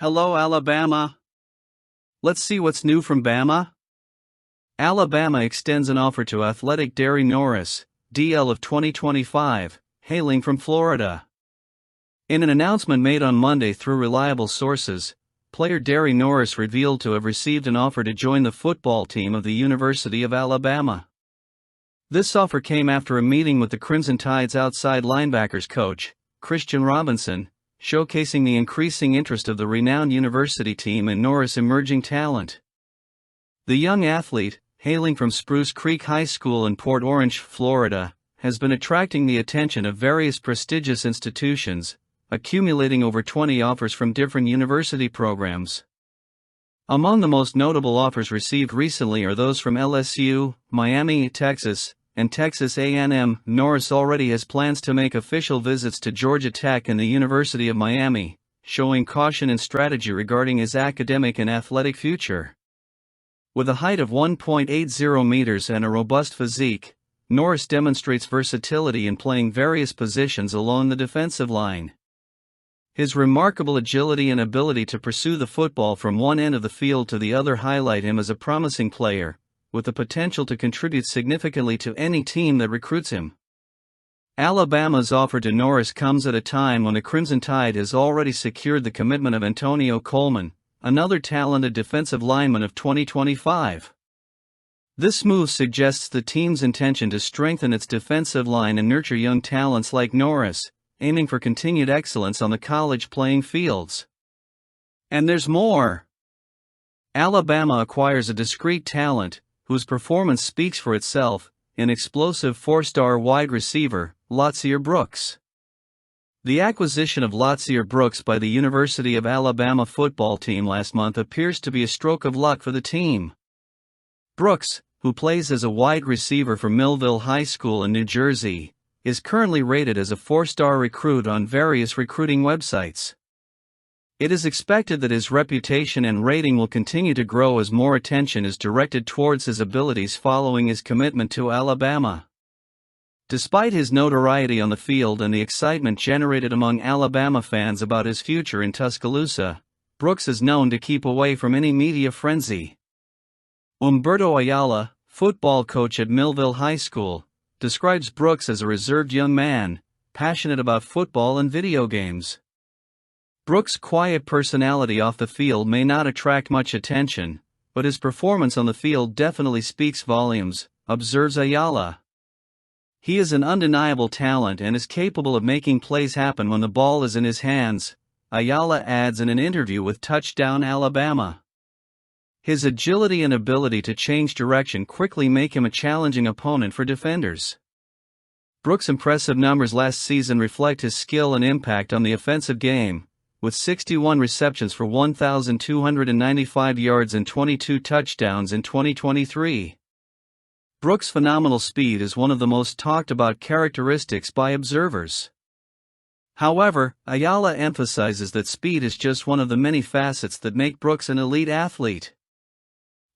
Hello, Alabama. Let's see what's new from Bama. Alabama extends an offer to athletic Derry Norris, DL of 2025, hailing from Florida. In an announcement made on Monday through reliable sources, player Derry Norris revealed to have received an offer to join the football team of the University of Alabama. This offer came after a meeting with the Crimson Tide's outside linebackers coach, Christian Robinson, showcasing the increasing interest of the renowned university team in Norris' emerging talent. The young athlete, hailing from Spruce Creek High School in Port Orange, Florida, has been attracting the attention of various prestigious institutions, accumulating over 20 offers from different university programs. Among the most notable offers received recently are those from LSU, Miami, Texas, and Texas A&M. Norris already has plans to make official visits to Georgia Tech and the University of Miami, showing caution and strategy regarding his academic and athletic future. With a height of 1.80 meters and a robust physique, Norris demonstrates versatility in playing various positions along the defensive line. His remarkable agility and ability to pursue the football from one end of the field to the other highlight him as a promising player, with the potential to contribute significantly to any team that recruits him. Alabama's offer to Norris comes at a time when the Crimson Tide has already secured the commitment of Antonio Coleman, another talented defensive lineman of 2025. This move suggests the team's intention to strengthen its defensive line and nurture young talents like Norris, aiming for continued excellence on the college playing fields. And there's more. Alabama acquires a discreet talent, whose performance speaks for itself, an explosive four-star wide receiver, Lotzier Brooks. The acquisition of Lotzier Brooks by the University of Alabama football team last month appears to be a stroke of luck for the team. Brooks, who plays as a wide receiver for Millville High School in New Jersey, is currently rated as a four-star recruit on various recruiting websites. It is expected that his reputation and rating will continue to grow as more attention is directed towards his abilities following his commitment to Alabama. Despite his notoriety on the field and the excitement generated among Alabama fans about his future in Tuscaloosa, Brooks is known to keep away from any media frenzy. Humberto Ayala, football coach at Millville High School, describes Brooks as a reserved young man, passionate about football and video games. Brooks' quiet personality off the field may not attract much attention, but his performance on the field definitely speaks volumes, observes Ayala. He is an undeniable talent and is capable of making plays happen when the ball is in his hands, Ayala adds in an interview with Touchdown Alabama. His agility and ability to change direction quickly make him a challenging opponent for defenders. Brooks' impressive numbers last season reflect his skill and impact on the offensive game, with 61 receptions for 1,295 yards and 22 touchdowns in 2023. Brooks' phenomenal speed is one of the most talked about characteristics by observers. However, Ayala emphasizes that speed is just one of the many facets that make Brooks an elite athlete.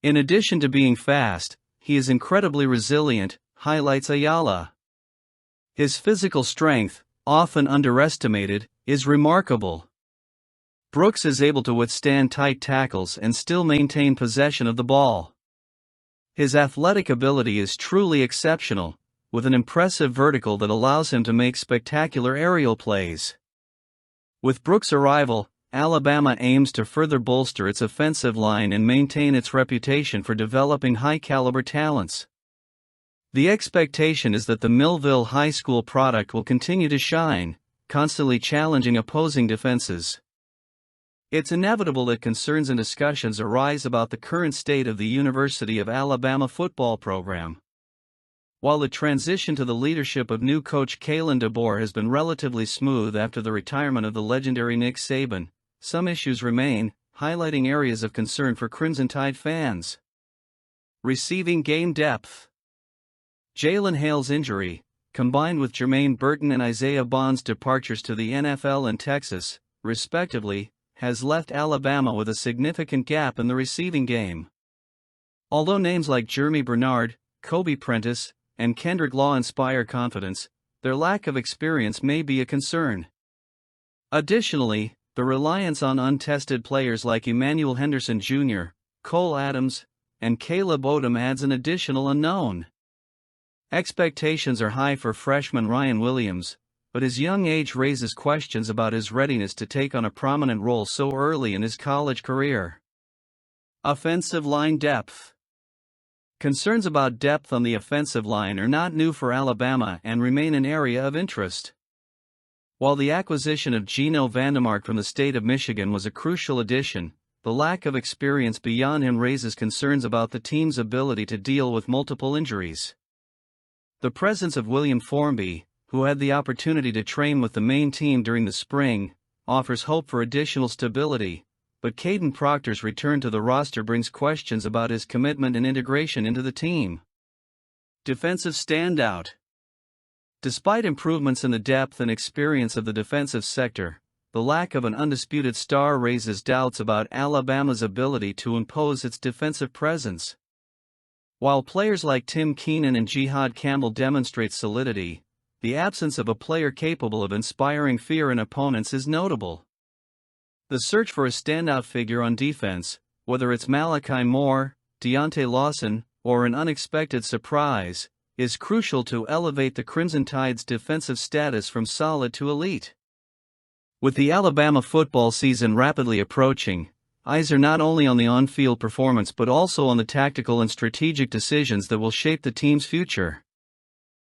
In addition to being fast, he is incredibly resilient, highlights Ayala. His physical strength, often underestimated, is remarkable. Brooks is able to withstand tight tackles and still maintain possession of the ball. His athletic ability is truly exceptional, with an impressive vertical that allows him to make spectacular aerial plays. With Brooks' arrival, Alabama aims to further bolster its offensive line and maintain its reputation for developing high-caliber talents. The expectation is that the Millville High School product will continue to shine, constantly challenging opposing defenses. It's inevitable that concerns and discussions arise about the current state of the University of Alabama football program. While the transition to the leadership of new coach Kalen DeBoer has been relatively smooth after the retirement of the legendary Nick Saban, some issues remain, highlighting areas of concern for Crimson Tide fans. Receiving game depth. Jalen Hale's injury, combined with Jermaine Burton and Isaiah Bond's departures to the NFL and Texas, respectively, has left Alabama with a significant gap in the receiving game. Although names like Jeremy Bernard, Kobe Prentice, and Kendrick Law inspire confidence, their lack of experience may be a concern. Additionally, The reliance on untested players like Emmanuel Henderson Jr., Cole Adams, and Caleb Odom adds an additional unknown. Expectations are high for freshman Ryan Williams, but his young age raises questions about his readiness to take on a prominent role so early in his college career. Offensive line depth. Concerns about depth on the offensive line are not new for Alabama and remain an area of interest. While the acquisition of Geno Vandemark from the state of Michigan was a crucial addition, the lack of experience beyond him raises concerns about the team's ability to deal with multiple injuries. The presence of William Formby, who had the opportunity to train with the main team during the spring, offers hope for additional stability, but Caden Proctor's return to the roster brings questions about his commitment and integration into the team. Defensive standout. Despite improvements in the depth and experience of the defensive sector, the lack of an undisputed star raises doubts about Alabama's ability to impose its defensive presence. While players like Tim Keenan and Jihad Campbell demonstrate solidity, the absence of a player capable of inspiring fear in opponents is notable. The search for a standout figure on defense, whether it's Malachi Moore, Deontay Lawson, or an unexpected surprise, is crucial to elevate the Crimson Tide's defensive status from solid to elite. With the Alabama football season rapidly approaching, eyes are not only on the on-field performance but also on the tactical and strategic decisions that will shape the team's future.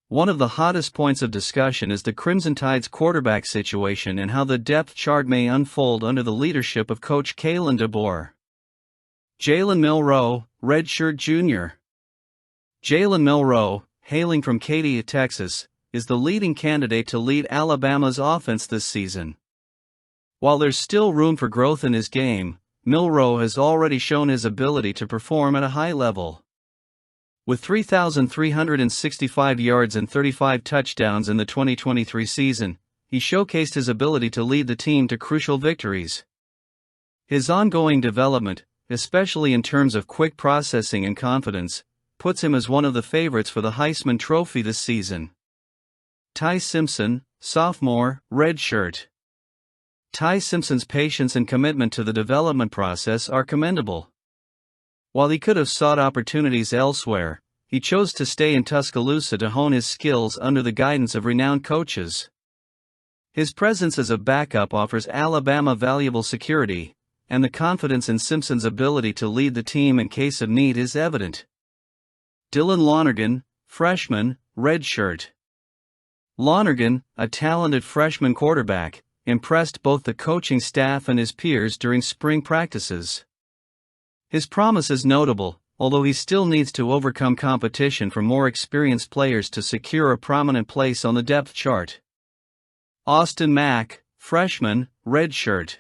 One of the hottest points of discussion is the Crimson Tide's quarterback situation and how the depth chart may unfold under the leadership of Coach Kalen DeBoer. Jalen Milroe, redshirt junior. Jalen Milroe, hailing from Katy, Texas, is the leading candidate to lead Alabama's offense this season. While there's still room for growth in his game, Milroe has already shown his ability to perform at a high level. With 3,365 yards and 35 touchdowns in the 2023 season, he showcased his ability to lead the team to crucial victories. His ongoing development, especially in terms of quick processing and confidence, puts him as one of the favorites for the Heisman Trophy this season. Ty Simpson, sophomore, redshirt. Ty Simpson's patience and commitment to the development process are commendable. While he could have sought opportunities elsewhere, he chose to stay in Tuscaloosa to hone his skills under the guidance of renowned coaches. His presence as a backup offers Alabama valuable security, and the confidence in Simpson's ability to lead the team in case of need is evident. Dylan Lonergan, freshman, redshirt. Lonergan, a talented freshman quarterback, impressed both the coaching staff and his peers during spring practices. His promise is notable, although he still needs to overcome competition from more experienced players to secure a prominent place on the depth chart. Austin Mack, freshman, redshirt.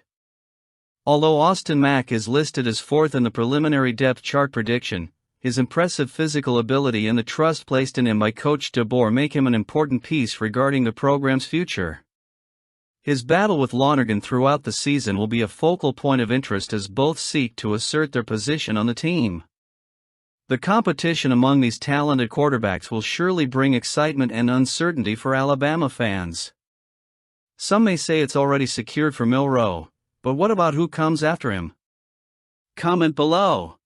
Although Austin Mack is listed as fourth in the preliminary depth chart prediction, his impressive physical ability and the trust placed in him by Coach DeBoer make him an important piece regarding the program's future. His battle with Lonergan throughout the season will be a focal point of interest as both seek to assert their position on the team. The competition among these talented quarterbacks will surely bring excitement and uncertainty for Alabama fans. Some may say it's already secured for Milroe, but what about who comes after him? Comment below.